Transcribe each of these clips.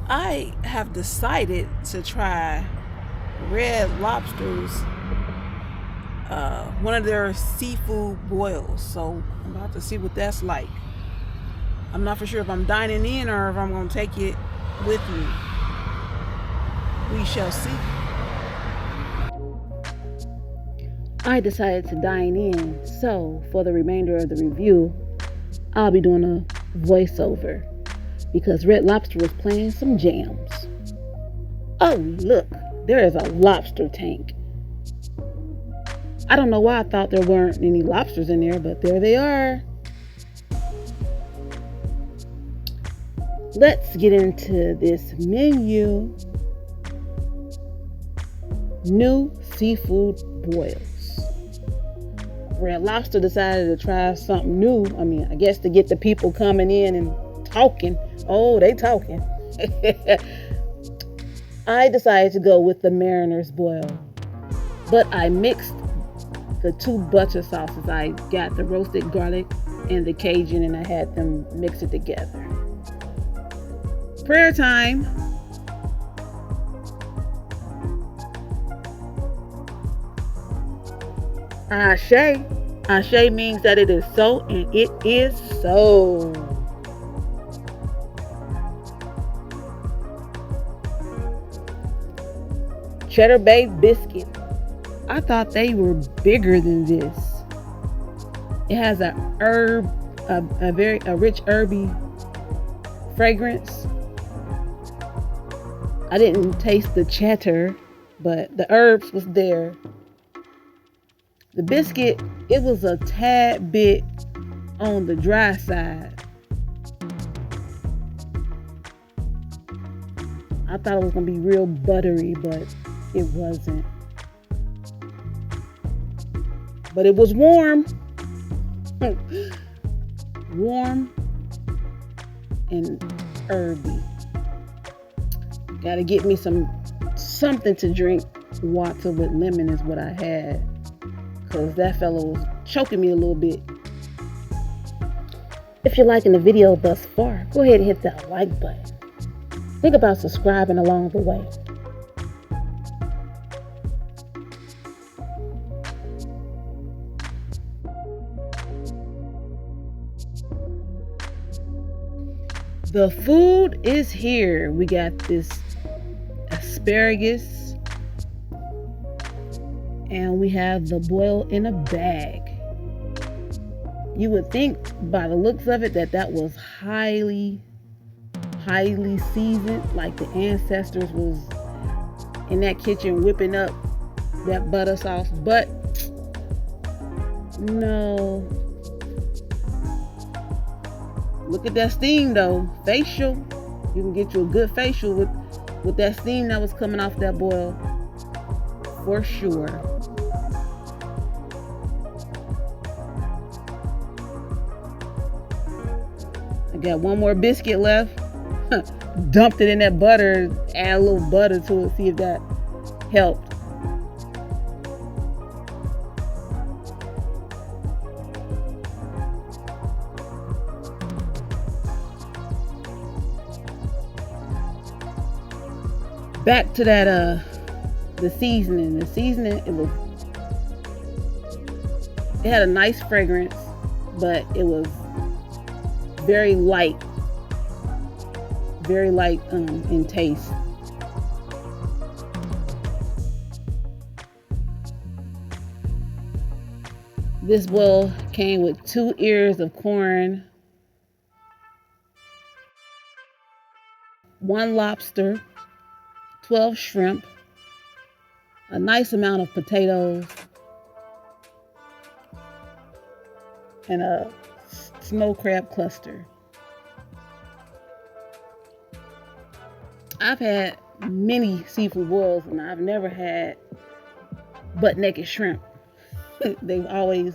I have decided to try Red Lobster's one of their seafood boils. So I'm about to see what that's like. I'm not for sure if I'm dining in or if I'm going to take it with me. We shall see. I decided to dine in, so for the remainder of the review, I'll be doing a voiceover because Red Lobster was playing some jams. Oh, look, there is a lobster tank. I don't know why I thought there weren't any lobsters in there, but there they are. Let's get into this menu. New seafood boils. Red Lobster decided to try something new. I guess to get the people coming in and talking. Oh, they talking. I decided to go with the Mariner's boil, but I mixed the two butter sauces. I got the roasted garlic and the Cajun, and I had them mix it together. Prayer time. Ashe. Ashe means that it is so, and it is so. Cheddar Bay Biscuit. I thought they were bigger than this. It has a rich herby fragrance. I didn't taste the cheddar, but the herbs was there. The biscuit, it was a tad bit on the dry side. I thought it was going to be real buttery, but it wasn't. But it was warm. Warm and herby. Gotta get me something to drink. Water with lemon is what I had, because that fellow was choking me a little bit. If you're liking the video thus far, go ahead and hit that like button. Think about subscribing along the way. The food is here. We got this asparagus, and we have the boil in a bag. You would think by the looks of it that was highly seasoned, like the ancestors was in that kitchen whipping up that butter sauce, but no. Look at that steam though. Facial. You can get you a good facial with that steam that was coming off that boil. For sure. I got one more biscuit left. Dumped it in that butter. Add a little butter to it. See if that helped. Back to that the seasoning. The seasoning, it had a nice fragrance, but it was very light in taste. This bowl came with 2 ears of corn, 1 lobster, 12 shrimp, a nice amount of potatoes, and a snow crab cluster. I've had many seafood boils, and I've never had butt naked shrimp. They've always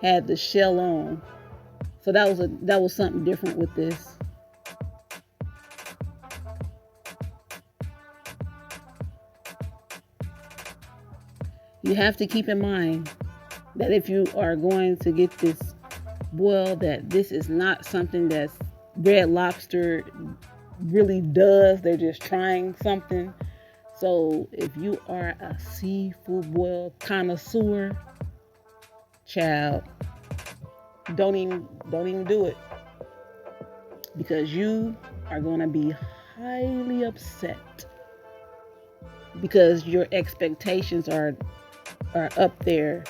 had the shell on, so that was something different with this. You have to keep in mind that if you are going to get this boil, that this is not something that's Red Lobster really does. They're just trying something. So if you are a seafood boil connoisseur, child, don't even do it, because you are going to be highly upset because your expectations are up there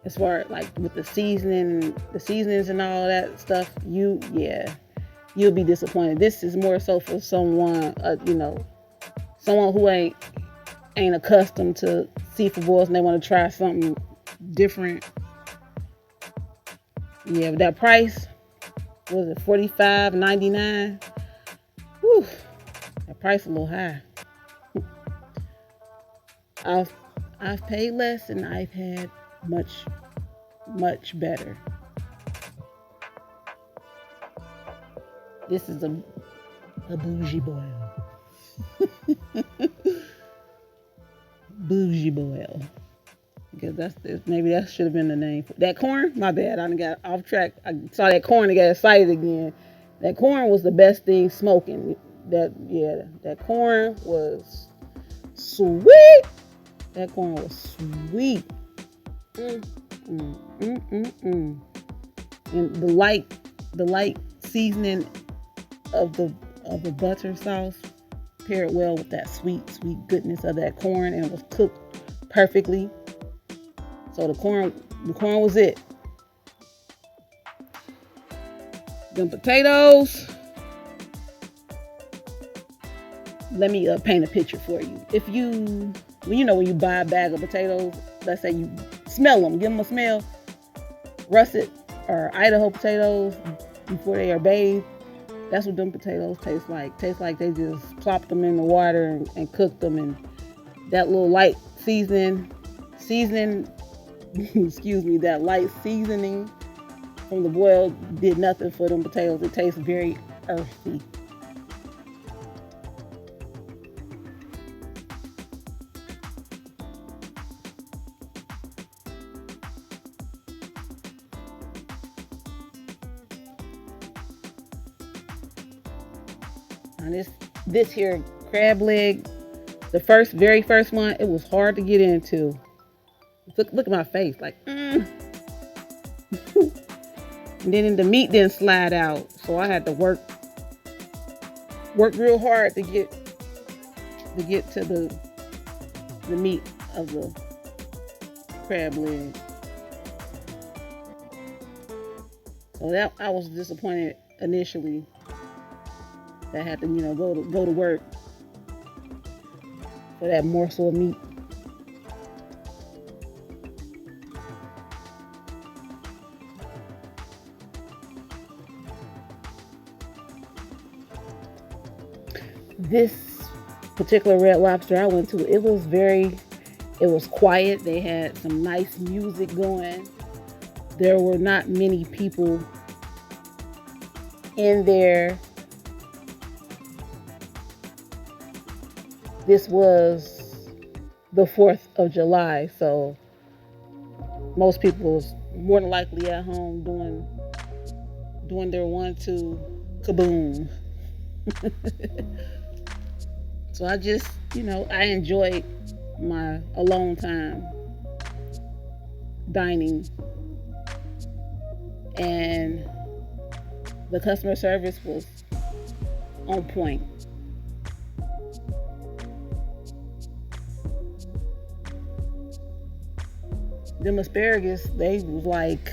as far as like with the seasonings and all that stuff. You'll be disappointed. This is more so for someone, someone who ain't accustomed to seafood boils and they want to try something different. Yeah, but that price, was it $45.99? Whew, that price is a little high. I've paid less and I've had much better. This is a bougie boil. Bougie boil. Because maybe that should have been the name. That corn? My bad. I done got off track. I saw that corn and got excited again. That corn was the best thing smoking. That corn was sweet. That corn was sweet. And the light seasoning of the butter sauce paired well with that sweet goodness of that corn, and it was cooked perfectly. So the corn was it. Them potatoes. Let me paint a picture for you. When you buy a bag of potatoes, let's say you smell them, give them a smell. Russet or Idaho potatoes before they are bathed. That's what them potatoes taste like. Taste like they just plopped them in the water and cooked them, and that little light seasoning, that light seasoning from the boil did nothing for them potatoes. It tastes very earthy. Now this here crab leg, the very first one, it was hard to get into. Look at my face, like, And then the meat didn't slide out, so I had to work real hard to get to the meat of the crab leg. So that I was disappointed initially. That I had to, go to work for that morsel of meat. This particular Red Lobster I went to, it was quiet. They had some nice music going. There were not many people in there. This was the 4th of July, so most people was more than likely at home doing their 1-2 kaboom. So I just, I enjoyed my alone time dining, and the customer service was on point. Them asparagus, they was like,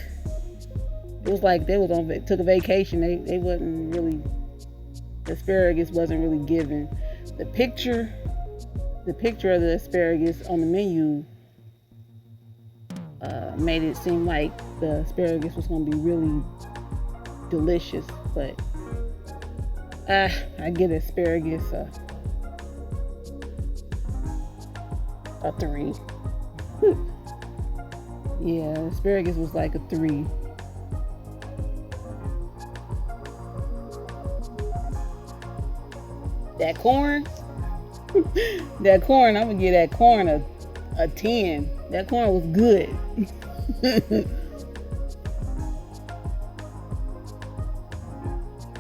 it was like they took a vacation. They wasn't really, the asparagus wasn't really given. The picture of the asparagus on the menu made it seem like the asparagus was going to be really delicious, but I give asparagus a 3. Yeah, asparagus was like a 3. That corn, I'm gonna give that corn a 10. That corn was good.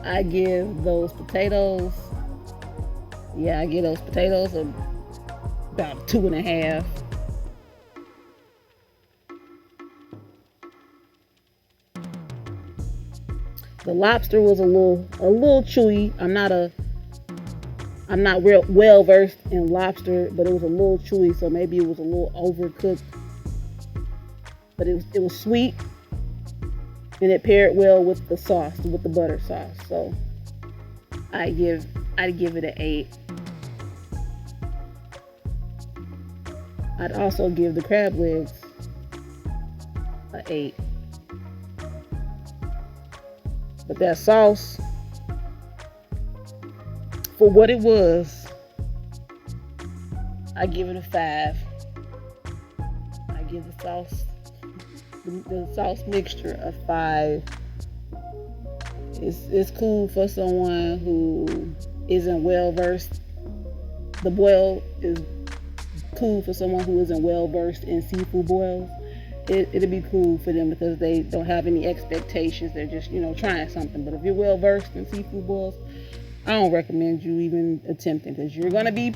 I give those potatoes, yeah, I give those potatoes about a 2.5. The lobster was a little chewy. I'm not real well versed in lobster, but it was a little chewy, so maybe it was a little overcooked. But it was sweet, and it paired well with the sauce, with the butter sauce. So I give I'd give it an 8. I'd also give the crab legs an 8. But that sauce, for what it was, I give it a 5. I give the sauce mixture a 5. It's cool for someone who isn't well versed. The boil is cool for someone who isn't well versed in seafood boils. It'll be cool for them because they don't have any expectations. They're just, trying something. But if you're well versed in seafood boils, I don't recommend you even attempting because you're gonna be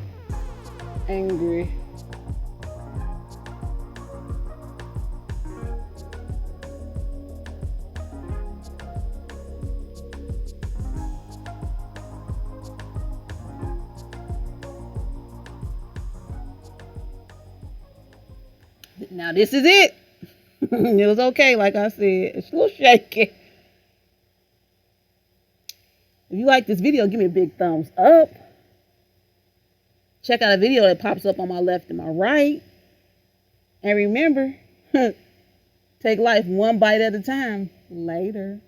angry. Now this is it. It was okay, like I said. It's a little shaky. If you like this video, give me a big thumbs up. Check out a video that pops up on my left and my right. And remember, take life one bite at a time. Later.